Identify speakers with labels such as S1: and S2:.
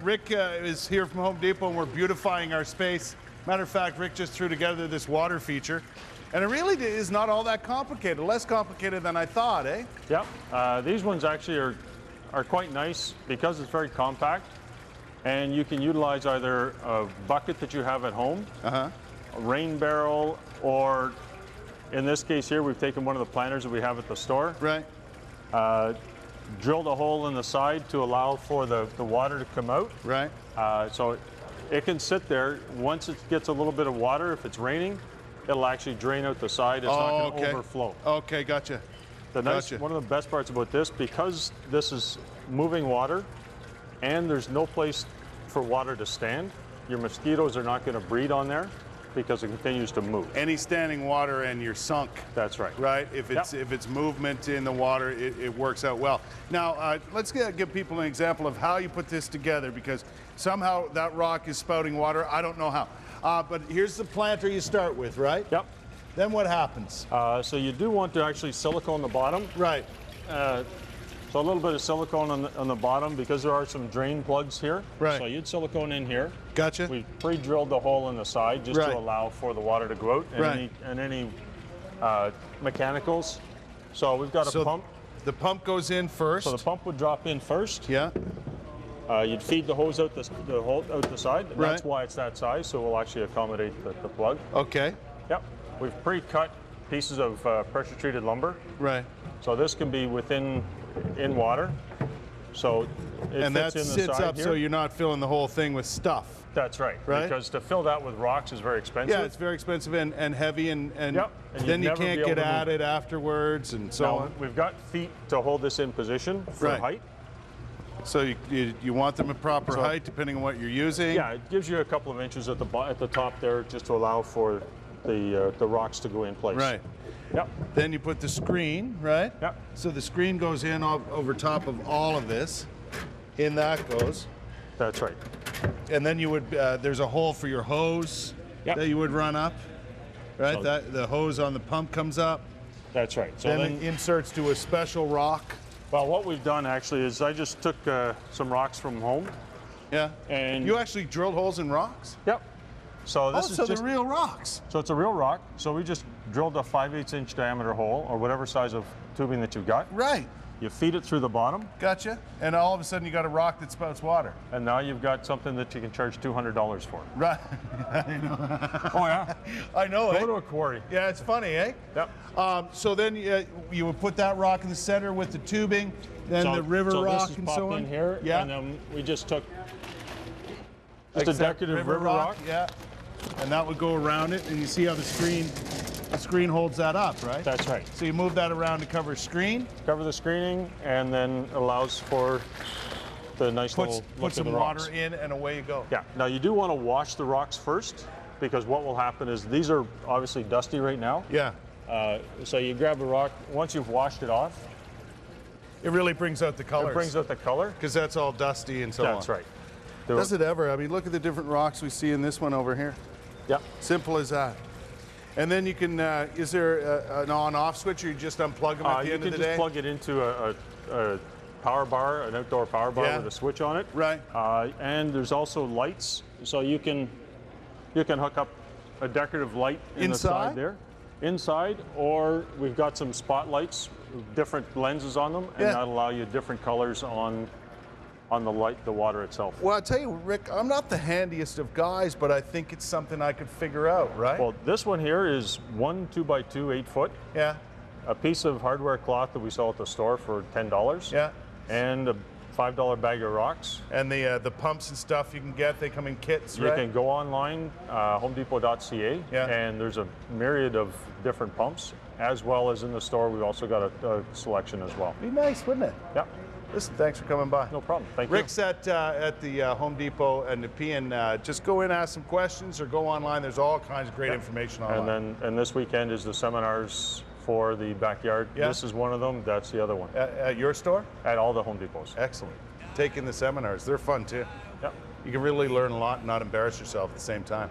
S1: Rick is here from Home Depot, and we're beautifying our space. Matter of fact, Rick just threw together this water feature, and it really is not all that complicated. Less complicated than I thought, eh?
S2: Yep. These ones actually are quite nice because it's very compact, and you can utilize either a bucket that you have at home, a rain barrel, or in this case here, we've taken one of the planters that we have at the store.
S1: Right.
S2: Drilled a hole in the side to allow for the water to come out.
S1: Right.
S2: So it can sit there. Once it gets a little bit of water, if it's raining, it'll actually drain out the side. It's not going to overflow.
S1: Okay, gotcha.
S2: One of the best parts about this, because this is moving water and there's no place for water to stand, your mosquitoes are not going to breed on there because it continues to move.
S1: Any standing water and you're sunk.
S2: That's right.
S1: Right? If it's movement in the water, it works out well. Now, let's give people an example of how you put this together, because somehow that rock is spouting water. I don't know how. But here's the planter you start with, right?
S2: Yep.
S1: Then what happens?
S2: So you do want to actually silicone the bottom.
S1: Right.
S2: So a little bit of silicone on the bottom because there are some drain plugs here.
S1: Right.
S2: So you'd silicone in here.
S1: Gotcha.
S2: We pre-drilled the hole in the side just to allow for the water to go out and any mechanicals. So we've got a pump.
S1: The pump goes in first.
S2: So the pump would drop in first.
S1: Yeah.
S2: You'd feed the hose out the side. And that's why it's that size, so we'll actually accommodate the plug.
S1: Okay.
S2: Yep. We've pre-cut pieces of pressure-treated lumber.
S1: Right.
S2: So this can be in water. So
S1: and that sits up so you're not filling the whole thing with stuff.
S2: That's right. Because to fill that with rocks is very expensive.
S1: Yeah, it's very expensive and heavy, and then you can't get at it afterwards and so on.
S2: We've got feet to hold this in position for height.
S1: So you want them at proper height depending on what you're using?
S2: Yeah, it gives you a couple of inches at the top there just to allow for the rocks to go in place.
S1: Right.
S2: Yep.
S1: Then you put the screen, right?
S2: Yep.
S1: So the screen goes in over top of all of this. In that goes.
S2: That's right.
S1: And then you would, there's a hole for your hose that you would run up, right? So the hose on the pump comes up.
S2: That's right. So
S1: then it inserts to a special rock.
S2: Well, what we've done actually is I just took some rocks from home.
S1: Yeah.
S2: And
S1: you actually drilled holes in rocks?
S2: Yep. So this is
S1: just the real rocks.
S2: So it's a real rock. So we just drilled a 5/8 inch diameter hole, or whatever size of tubing that you've got.
S1: Right.
S2: You feed it through the bottom.
S1: Gotcha. And all of a sudden you got a rock that spouts water.
S2: And now you've got something that you can charge $200 for.
S1: Right. I know.
S2: Oh yeah.
S1: I know.
S2: Go to a quarry.
S1: Yeah, it's funny, eh?
S2: Yep.
S1: So then you would put that rock in the center with the tubing, then the river rock
S2: this is
S1: and so on.
S2: in here, and then we just took a decorative river rock.
S1: Yeah. And that would go around it, and you see how the screen holds that up, right?
S2: That's right.
S1: So you move that around to cover screen.
S2: Cover the screening, and then allows for the nice little
S1: put some water in, and away you go.
S2: Yeah. Now you do want to wash the rocks first, because what will happen is these are obviously dusty right now.
S1: Yeah.
S2: So you grab a rock, once you've washed it off.
S1: It really brings out the colors.
S2: It brings out the color.
S1: Because that's all dusty and so on.
S2: That's right.
S1: Does it ever? I mean, look at the different rocks we see in this one over here.
S2: Yep.
S1: Simple as that. And then you can, is there an on-off switch, or you just unplug them at the end of the day?
S2: You can just plug it into a power bar, an outdoor power bar with a switch on it.
S1: Right.
S2: And there's also lights, so you can hook up a decorative light in the side there. Inside, or we've got some spotlights, different lenses on them, and that'll allow you different colors on the water itself.
S1: Well, I'll tell you, Rick, I'm not the handiest of guys, but I think it's something I could figure out, right?
S2: Well, this one here is one 2x2 8 foot.
S1: Yeah.
S2: A piece of hardware cloth that we sell at the store for $10.
S1: Yeah.
S2: And a $5 bag of rocks.
S1: And the pumps and stuff you can get, they come in kits, right?
S2: You can go online, homedepot.ca, and there's a myriad of different pumps, as well as in the store. We've also got a selection as well.
S1: Be nice, wouldn't it?
S2: Yep.
S1: Listen, thanks for coming by.
S2: No problem. Thank you.
S1: Rick's at the Home Depot and the PN. Just go in, ask some questions, or go online. There's all kinds of great information online.
S2: And this weekend is the seminars for the backyard.
S1: Yeah.
S2: This is one of them. That's the other one.
S1: At your store?
S2: At all the Home Depots.
S1: Excellent. Take in the seminars. They're fun too.
S2: Yep.
S1: You can really learn a lot and not embarrass yourself at the same time.